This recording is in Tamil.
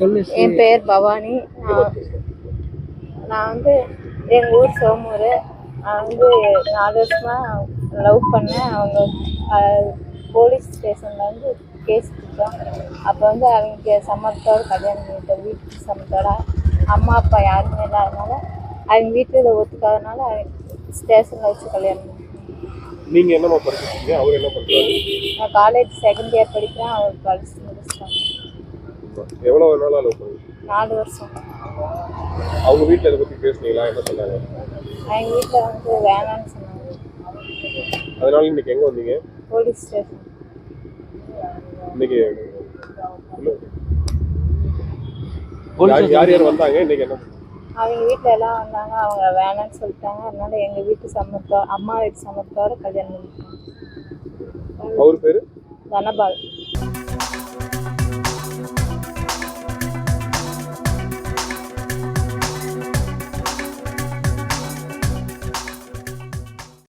என் பேர் பவானி. நான் வந்து எங்கள் ஊர் சோமூர். நான் வந்து 4 வருஷமாக லவ் பண்ணேன். அவங்க போலீஸ் ஸ்டேஷனில் வந்து கேஸ் கொடுத்தோம். அப்போ வந்து அவங்க சம்மத்தோடு கல்யாணம் பண்ணிட்டோம். வீட்டுக்கு சம்மத்தோட அம்மா அப்பா யாருமே இல்லாதனால அவங்க வீட்டில் ஒத்துக்காதனால ஸ்டேஷனில் வச்சு கல்யாணம் பண்ணிட்டோம். நீங்கள் என்னம்மா படிச்சிருக்கீங்க? அவர் என்ன பண்ணுறாரு? நான் காலேஜ் செகண்ட் இயர் படிக்கிறேன். அவர் படிச்சு முடிச்சிட்டாங்க. எவ்வளோ நாளாக லவ் பண்ணுங்க? 4 வருஷம். அவங்க வீட்டில் இதை பற்றி பேசுனீங்களா? என்ன சொன்னாங்க? அவங்க வீட்டில் வந்து வேணான்னு சொன்னாங்க. அதனால இன்னைக்கு எங்கே வந்தீங்க? Police station. இன்னைக்கு யார் யார் வந்தாங்க? இன்னைக்கு என்ன? அவங்க வீட்டில் எல்லாம் வந்தாங்க. அவங்க வேணான்னு சொல்லிட்டாங்க. அதனால எங்கள் வீட்டு சம்மத்தோட அம்மா வீட்டு சம்மத்தோட கல்யாணம் பண்ணிட்டாங்க. அவர் பேர் தனபால்.